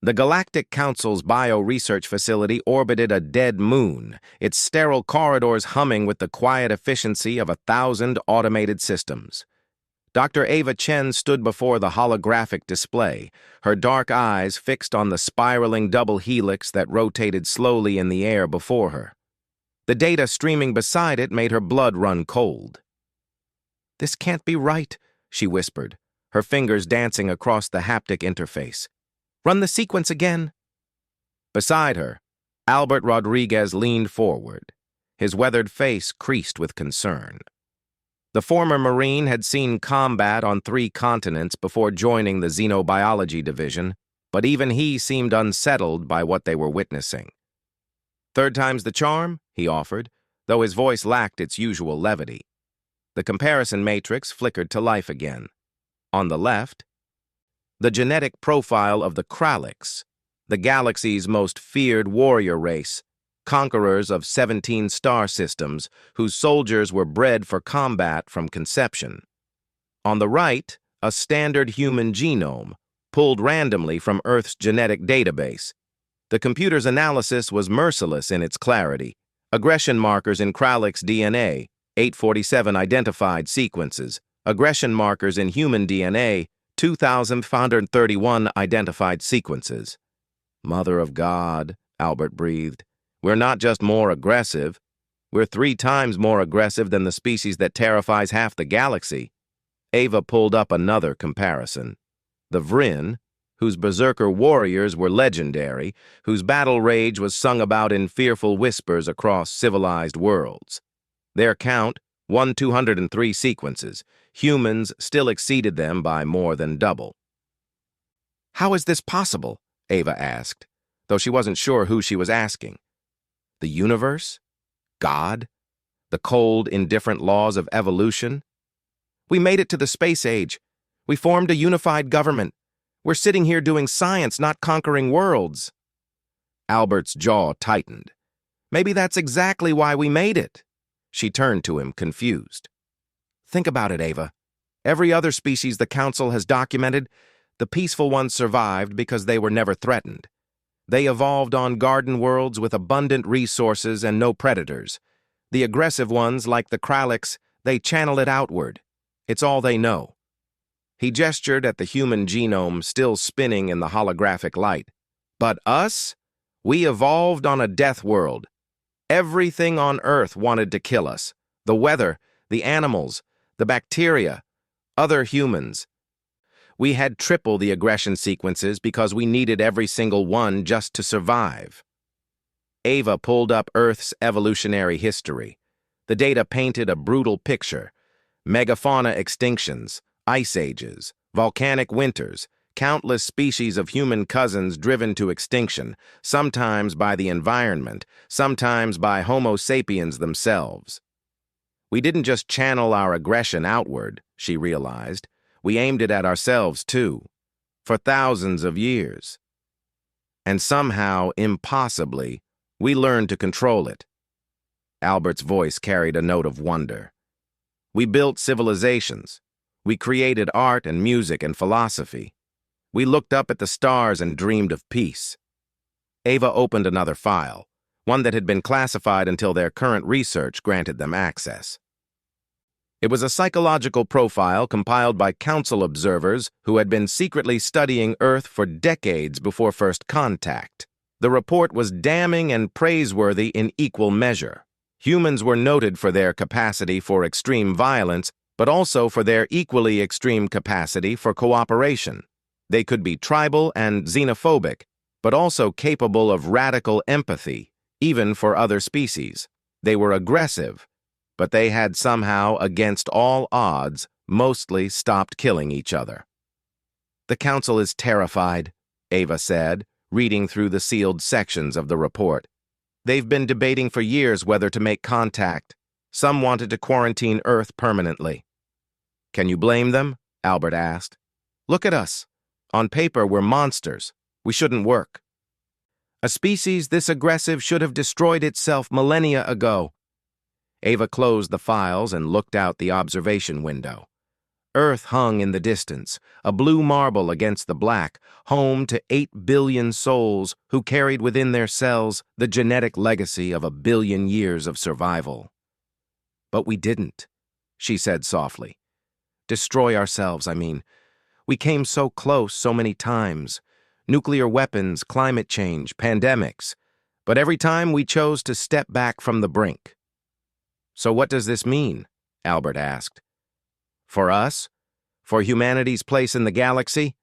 The Galactic Council's bio-research facility orbited a dead moon, its sterile corridors humming with the quiet efficiency of 1,000 automated systems. Dr. Ava Chen stood before the holographic display, her dark eyes fixed on the spiraling double helix that rotated slowly in the air before her. The data streaming beside it made her blood run cold. "This can't be right," she whispered, her fingers dancing across the haptic interface. "Run the sequence again." Beside her, Albert Rodriguez leaned forward, his weathered face creased with concern. The former Marine had seen combat on 3 continents before joining the Xenobiology Division, but even he seemed unsettled by what they were witnessing. "Third time's the charm," he offered, though his voice lacked its usual levity. The comparison matrix flickered to life again. On the left, the genetic profile of the Krallics, the galaxy's most feared warrior race, conquerors of 17 star systems whose soldiers were bred for combat from conception. On the right, a standard human genome, pulled randomly from Earth's genetic database. The computer's analysis was merciless in its clarity. Aggression markers in Krallics' DNA, 847 identified sequences. Aggression markers in human DNA, 2,531 identified sequences. "Mother of God," Albert breathed. "We're not just more aggressive. We're 3 times more aggressive than the species that terrifies half the galaxy." Ava pulled up another comparison. The Vryn, whose berserker warriors were legendary, whose battle rage was sung about in fearful whispers across civilized worlds. Their count, 1,203 sequences. Humans still exceeded them by more than double. "How is this possible?" Ava asked, though she wasn't sure who she was asking. The universe? God? The cold, indifferent laws of evolution? "We made it to the space age. We formed a unified government. We're sitting here doing science, not conquering worlds." Albert's jaw tightened. "Maybe that's exactly why we made it." She turned to him, confused. "Think about it, Ava. Every other species the Council has documented, the peaceful ones survived because they were never threatened. They evolved on garden worlds with abundant resources and no predators. The aggressive ones, like the Krallics, they channel it outward. It's all they know." He gestured at the human genome still spinning in the holographic light. "But us? We evolved on a death world. Everything on Earth wanted to kill us. The weather, the animals, the bacteria, other humans. We had triple the aggression sequences because we needed every single one just to survive." Ava pulled up Earth's evolutionary history. The data painted a brutal picture. Megafauna extinctions, ice ages, volcanic winters, countless species of human cousins driven to extinction, sometimes by the environment, sometimes by Homo sapiens themselves. "We didn't just channel our aggression outward," she realized. "We aimed it at ourselves, too, for thousands of years. And somehow, impossibly, we learned to control it." Albert's voice carried a note of wonder. "We built civilizations. We created art and music and philosophy. We looked up at the stars and dreamed of peace." Ava opened another file, one that had been classified until their current research granted them access. It was a psychological profile compiled by Council observers who had been secretly studying Earth for decades before first contact. The report was damning and praiseworthy in equal measure. Humans were noted for their capacity for extreme violence, but also for their equally extreme capacity for cooperation. They could be tribal and xenophobic, but also capable of radical empathy, even for other species. They were aggressive, but they had somehow, against all odds, mostly stopped killing each other. "The Council is terrified," Ava said, reading through the sealed sections of the report. "They've been debating for years whether to make contact. Some wanted to quarantine Earth permanently." "Can you blame them?" Albert asked. "Look at us. On paper, we're monsters. We shouldn't work. A species this aggressive should have destroyed itself millennia ago." Ava closed the files and looked out the observation window. Earth hung in the distance, a blue marble against the black, home to 8 billion souls who carried within their cells the genetic legacy of 1 billion years of survival. But we didn't, she said softly. Destroy ourselves, I mean. We came so close so many times. Nuclear weapons, climate change, pandemics. But every time we chose to step back from the brink. So what does this mean? Albert asked. For us? For humanity's place in the galaxy?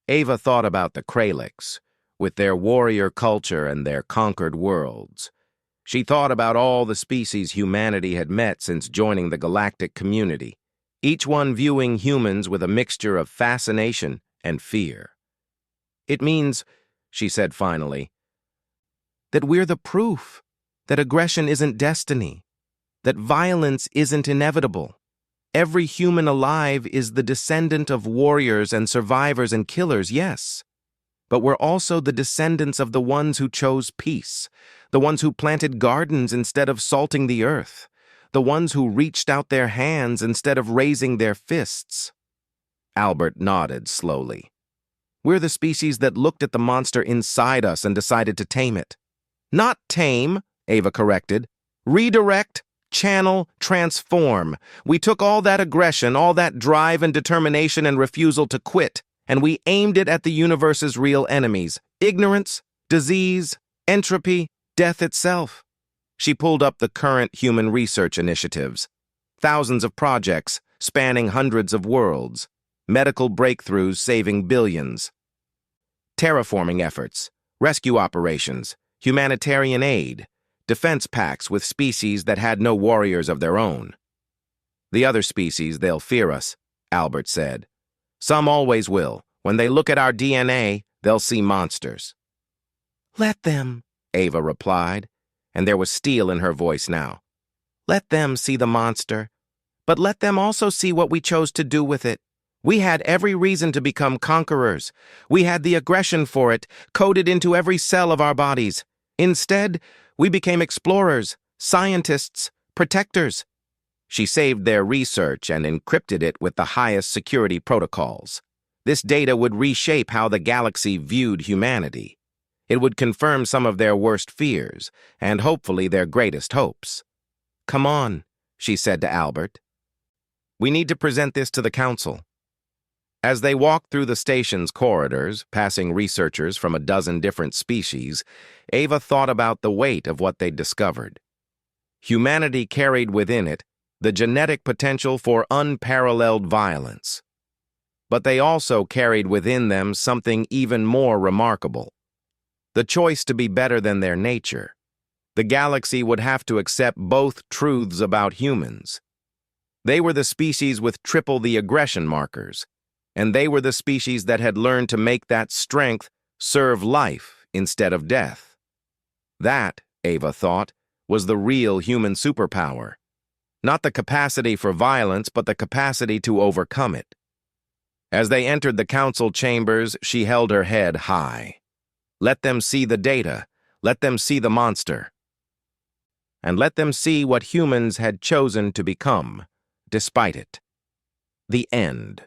Ava thought about the Kraliks, with their warrior culture and their conquered worlds. She thought about all the species humanity had met since joining the galactic community, each one viewing humans with a mixture of fascination and fear. It means, she said finally, that we're the proof that aggression isn't destiny, that violence isn't inevitable. Every human alive is the descendant of warriors and survivors and killers, yes. But we're also the descendants of the ones who chose peace, the ones who planted gardens instead of salting the earth, the ones who reached out their hands instead of raising their fists. Albert nodded slowly. We're the species that looked at the monster inside us and decided to tame it. Not tame, Ava corrected. Redirect, channel, transform. We took all that aggression, all that drive and determination and refusal to quit, and we aimed it at the universe's real enemies: ignorance, disease, entropy, death itself. She pulled up the current human research initiatives. Thousands of projects spanning hundreds of worlds. Medical breakthroughs saving billions. Terraforming efforts, rescue operations, humanitarian aid, defense pacts with species that had no warriors of their own. The other species, they'll fear us, Albert said. Some always will. When they look at our DNA, they'll see monsters. Let them, Ava replied, and there was steel in her voice now. Let them see the monster, but let them also see what we chose to do with it. We had every reason to become conquerors. We had the aggression for it, coded into every cell of our bodies. Instead, we became explorers, scientists, protectors. She saved their research and encrypted it with the highest security protocols. This data would reshape how the galaxy viewed humanity. It would confirm some of their worst fears, and hopefully their greatest hopes. Come on, she said to Albert. We need to present this to the council. As they walked through the station's corridors, passing researchers from a dozen different species, Ava thought about the weight of what they'd discovered. Humanity carried within it the genetic potential for unparalleled violence. But they also carried within them something even more remarkable: the choice to be better than their nature. The galaxy would have to accept both truths about humans. They were the species with triple the aggression markers, and they were the species that had learned to make that strength serve life instead of death. That, Ava thought, was the real human superpower. Not the capacity for violence, but the capacity to overcome it. As they entered the council chambers, she held her head high. Let them see the data. Let them see the monster. And let them see what humans had chosen to become, despite it. The end.